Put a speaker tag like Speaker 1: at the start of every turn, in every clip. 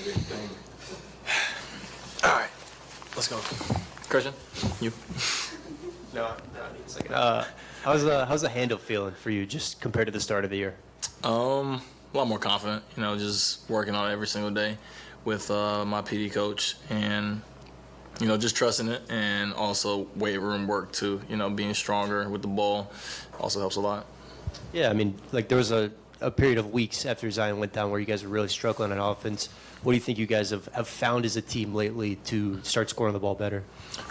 Speaker 1: big thing.
Speaker 2: All right, let's go. Christian, you.
Speaker 3: No, I need a second. How's the handle feeling for you just compared to the start of the year?
Speaker 2: A lot more confident, just working on it every single day with my PD coach and, just trusting it, and also weight room work too, being stronger with the ball also helps a lot.
Speaker 3: Yeah, I mean, there was a period of weeks after Zion went down where you guys were really struggling on offense. What do you think you guys have found as a team lately to start scoring the ball better?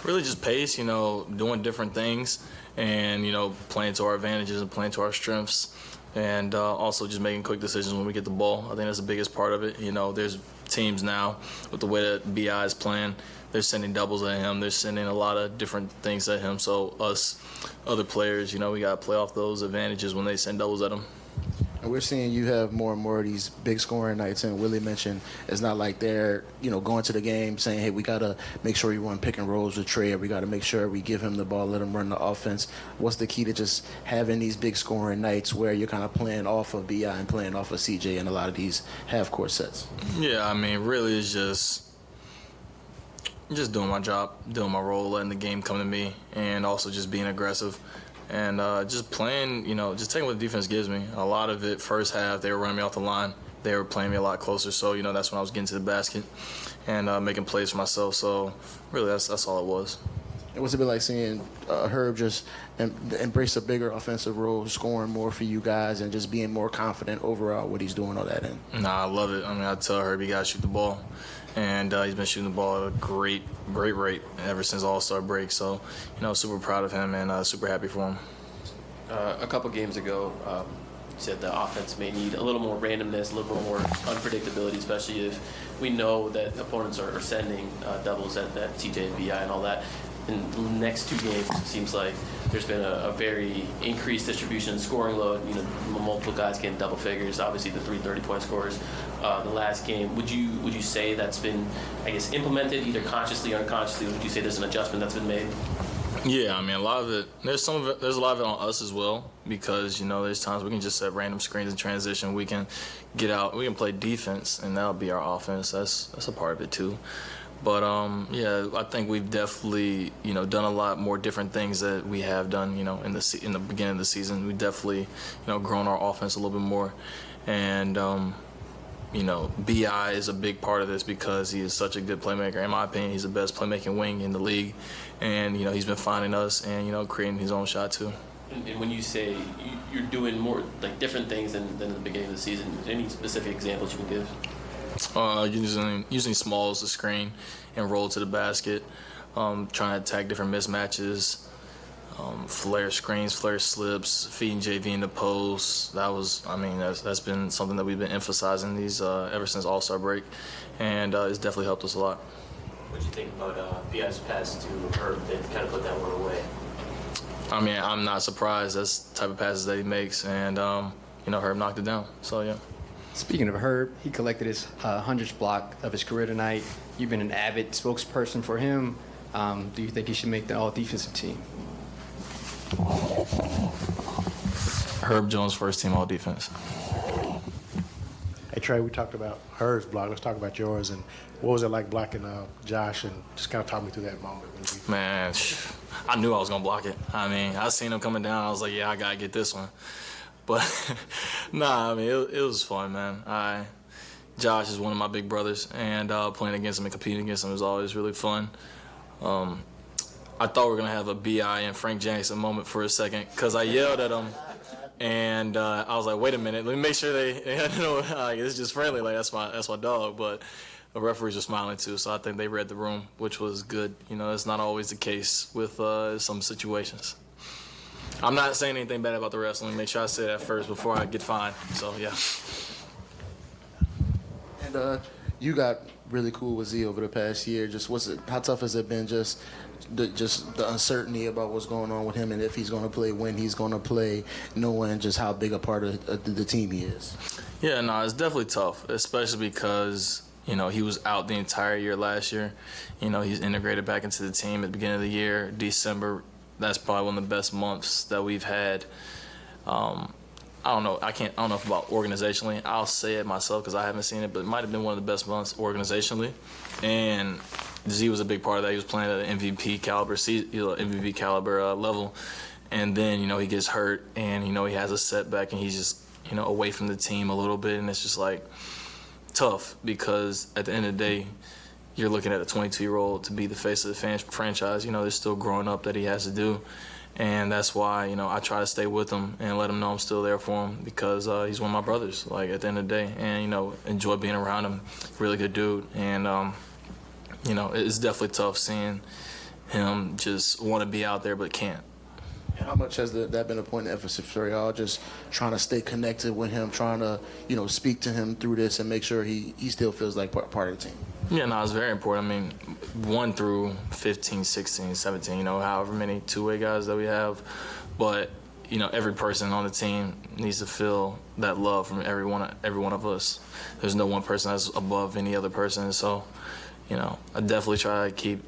Speaker 3: Really
Speaker 2: just pace, doing different things and, playing to our advantages and playing to our strengths. And also just making quick decisions when we get the ball. I think that's the biggest part of it. There's teams now with the way that BI is playing. They're sending doubles at him. They're sending a lot of different things at him. So us, other players, we got to play off those advantages when they send doubles at him.
Speaker 4: And we're seeing you have more and more of these big scoring nights. And Willy mentioned it's not like they're, going to the game saying, hey, we got to make sure we run pick and rolls with Trey, or we got to make sure we give him the ball, let him run the offense. What's the key to just having these big scoring nights where you're kind of playing off of BI and playing off of CJ in a lot of these half-court sets?
Speaker 2: Yeah, really it's just doing my job, doing my role, letting the game come to me, and also just being aggressive. And just playing, just taking what the defense gives me. A lot of it, first half, they were running me off the line. They were playing me a lot closer. So, that's when I was getting to the basket and making plays for myself. So, really, that's all it was.
Speaker 4: And what's it been like seeing Herb just embrace a bigger offensive role, scoring more for you guys, and just being more confident overall what he's doing on that end?
Speaker 2: I love it. I tell Herb he got to shoot the ball. And he's been shooting the ball at a great rate ever since All-Star break. So, super proud of him and super happy for him.
Speaker 5: A couple games ago, you said the offense may need a little more randomness, a little more unpredictability, especially if we know that opponents are sending doubles at TJ and BI and all that. In the next two games, it seems like there's been a very increased distribution, scoring load. Multiple guys getting double figures. Obviously, the 3 30-point scorers. The last game, would you say that's been, implemented either consciously or unconsciously? Would you say there's an adjustment that's been made?
Speaker 2: Yeah, a lot of it. There's a lot of it on us as well, because there's times we can just set random screens in transition. We can get out. We can play defense, and that'll be our offense. That's a part of it too. But yeah, I think we've definitely done a lot more different things that we have done in the beginning of the season. We definitely grown our offense a little bit more, and BI is a big part of this because he is such a good playmaker. In my opinion, he's the best playmaking wing in the league, and he's been finding us and creating his own shot too.
Speaker 5: And when you say you're doing more different things than the beginning of the season, any specific examples you can give?
Speaker 2: Using smalls to screen and roll to the basket, trying to attack different mismatches, flare screens, flare slips, feeding JV in the post. That's been something that we've been emphasizing ever since All-Star break, and it's definitely helped us a lot.
Speaker 6: What do you think about BI's pass to Herb that kind of put that one away?
Speaker 2: I'm not surprised. That's the type of passes that he makes, and Herb knocked it down. So yeah.
Speaker 7: Speaking of Herb, he collected his 100th block of his career tonight. You've been an avid spokesperson for him. Do you think he should make the all-defensive team?
Speaker 2: Herb Jones, first team all-defense.
Speaker 1: Hey, Trey, we talked about Herb's block. Let's talk about yours. And what was it like blocking Josh? And just kind of talk me through that moment.
Speaker 2: Man, I knew I was going to block it. I seen him coming down. I was like, yeah, I got to get this one. But, it was fun, man. Josh is one of my big brothers, and playing against him and competing against him was always really fun. I thought we were going to have a B.I. and Frank Jackson moment for a second because I yelled at him, and I was like, wait a minute, let me make sure it's just friendly, that's my dog. But the referees were smiling too, so I think they read the room, which was good. It's not always the case with some situations. I'm not saying anything bad about the refs. Let me make sure I say that first before I get fined. So, yeah.
Speaker 4: And you got really cool with Z over the past year. How tough has it been just the uncertainty about what's going on with him and if he's going to play, when he's going to play, knowing just how big a part of the team he is?
Speaker 2: Yeah, it's definitely tough, especially because, he was out the entire year last year. He's integrated back into the team at the beginning of the year. December, that's probably one of the best months that we've had. I don't know. I don't know if about organizationally. I'll say it myself because I haven't seen it, but it might have been one of the best months organizationally. And Z was a big part of that. He was playing at an MVP caliber, MVP caliber level. And then, he gets hurt and, he has a setback and he's just, away from the team a little bit. And it's just like tough because at the end of the day, you're looking at a 22-year-old to be the face of the franchise. There's still growing up that he has to do. And that's why, I try to stay with him and let him know I'm still there for him because he's one of my brothers, like, at the end of the day. And, enjoy being around him. Really good dude. And, it's definitely tough seeing him just want to be out there but can't.
Speaker 4: How much has that been a point of emphasis for y'all? Just trying to stay connected with him, trying to, speak to him through this and make sure he still feels like part of the team.
Speaker 2: Yeah, no, it's very important. I mean, 1 through 15, 16, 17, however many two-way guys that we have. But, every person on the team needs to feel that love from every one of us. There's no one person that's above any other person. So, I definitely try to keep,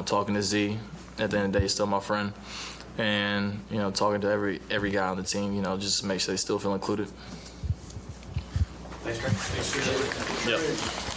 Speaker 2: talking to Z. At the end of the day, he's still my friend. And, talking to every guy on the team, just to make sure they still feel included.
Speaker 6: Thanks, Trey. Thanks, Trey.
Speaker 2: Yep.